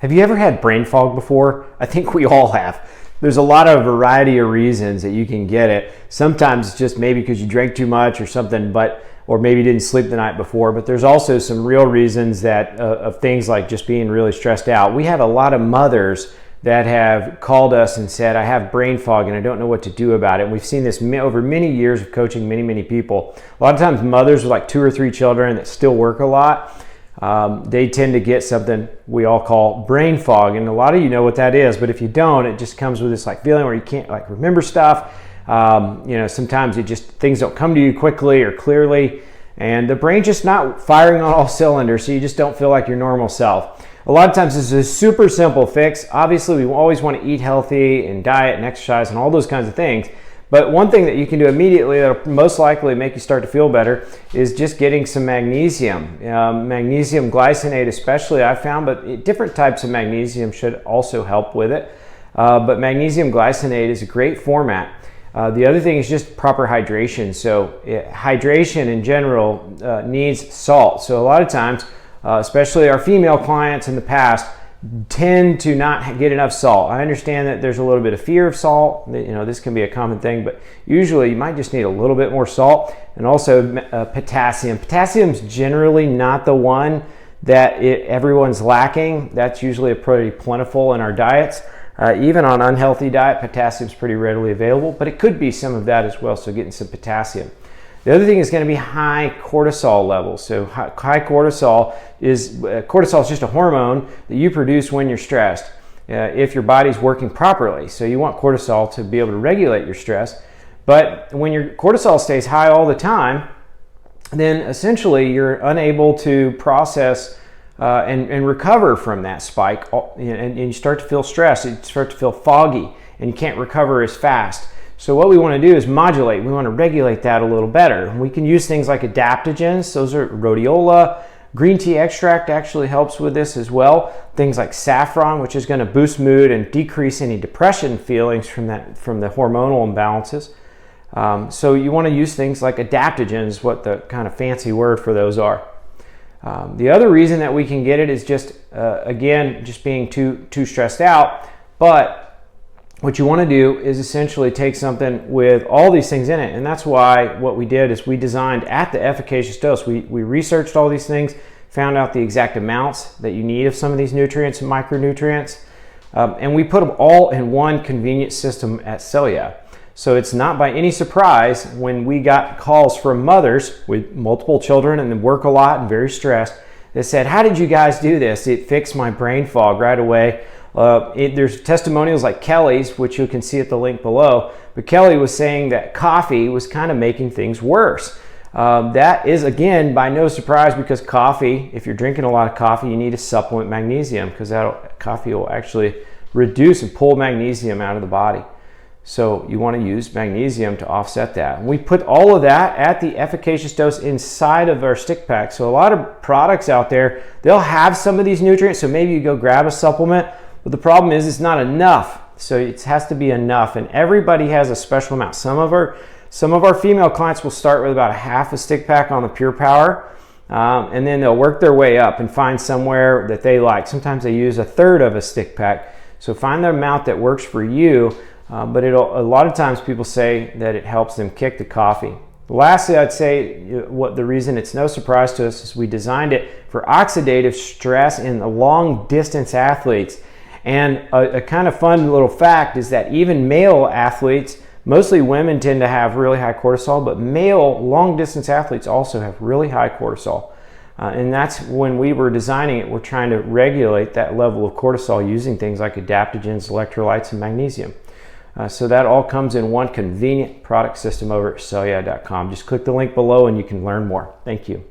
Have you ever had brain fog before? I think we all have. There's a lot of variety of reasons that you can get it. Sometimes it's just maybe because you drank too much or something, or maybe you didn't sleep the night before, but there's also some real reasons that of things like just being really stressed out. We have a lot of mothers that have called us and said, I have brain fog and I don't know what to do about it. And we've seen this over many years of coaching many people. A lot of times mothers with like 2 or 3 children that still work a lot, they tend to get something we all call brain fog. And a lot of you know what that is, but if you don't, it just comes with this like feeling where you can't like remember stuff. Sometimes things don't come to you quickly or clearly, and the brain's just not firing on all cylinders, so you just don't feel like your normal self. A lot of times this is a super simple fix. Obviously, we always want to eat healthy and diet and exercise and all those kinds of things. But one thing that you can do immediately that'll most likely make you start to feel better is just getting some magnesium. Magnesium glycinate especially I've found, but different types of magnesium should also help with it. But magnesium glycinate is a great format. The other thing is just proper hydration. So hydration in general needs salt. So a lot of times, especially our female clients in the past, tend to not get enough salt. I understand that there's a little bit of fear of salt. This can be a common thing, but usually you might just need a little bit more salt. And also potassium. Potassium's generally not the one that everyone's lacking. That's usually pretty plentiful in our diets. Even on unhealthy diet, potassium's pretty readily available, but it could be some of that as well, so getting some potassium. The other thing is going to be high cortisol levels. So high cortisol is just a hormone that you produce when you're stressed, if your body's working properly. So you want cortisol to be able to regulate your stress. But when your cortisol stays high all the time, then essentially you're unable to process and recover from that spike, and you start to feel stressed, you start to feel foggy, and you can't recover as fast. So what we want to do is modulate. We want to regulate that a little better. We can use things like adaptogens. Those are rhodiola. Green tea extract actually helps with this as well. Things like saffron, which is going to boost mood and decrease any depression feelings from the hormonal imbalances. So you want to use things like adaptogens, what the kind of fancy word for those are. The other reason that we can get it is just, again, just being too stressed out. But what you want to do is essentially take something with all these things in it. And that's why what we did is we designed at the efficacious dose. We researched all these things, found out the exact amounts that you need of some of these nutrients and micronutrients. And we put them all in one convenient system at Celia. So it's not by any surprise when we got calls from mothers with multiple children and work a lot and very stressed that said, how did you guys do this? It fixed my brain fog right away. There's testimonials like Kelly's, which you can see at the link below, but Kelly was saying that coffee was kind of making things worse. That is, again, by no surprise, because coffee, if you're drinking a lot of coffee, you need to supplement magnesium, because coffee will actually reduce and pull magnesium out of the body. So you want to use magnesium to offset that. And we put all of that at the efficacious dose inside of our stick pack. So a lot of products out there, they'll have some of these nutrients, so maybe you go grab a supplement, but the problem is it's not enough. So it has to be enough, and everybody has a special amount. Some of our female clients will start with about a half a stick pack on the Pure Power, and then they'll work their way up and find somewhere that they like. Sometimes they use a third of a stick pack. So find the amount that works for you. But a lot of times people say that it helps them kick the coffee. Lastly, I'd say the reason it's no surprise to us is we designed it for oxidative stress in the long distance athletes. And a kind of fun little fact is that even male athletes, mostly women, tend to have really high cortisol, but male long distance athletes also have really high cortisol. And that's when we were designing it, we're trying to regulate that level of cortisol using things like adaptogens, electrolytes, and magnesium. So that all comes in one convenient product system over at Celia.com. Just click the link below and you can learn more. Thank you.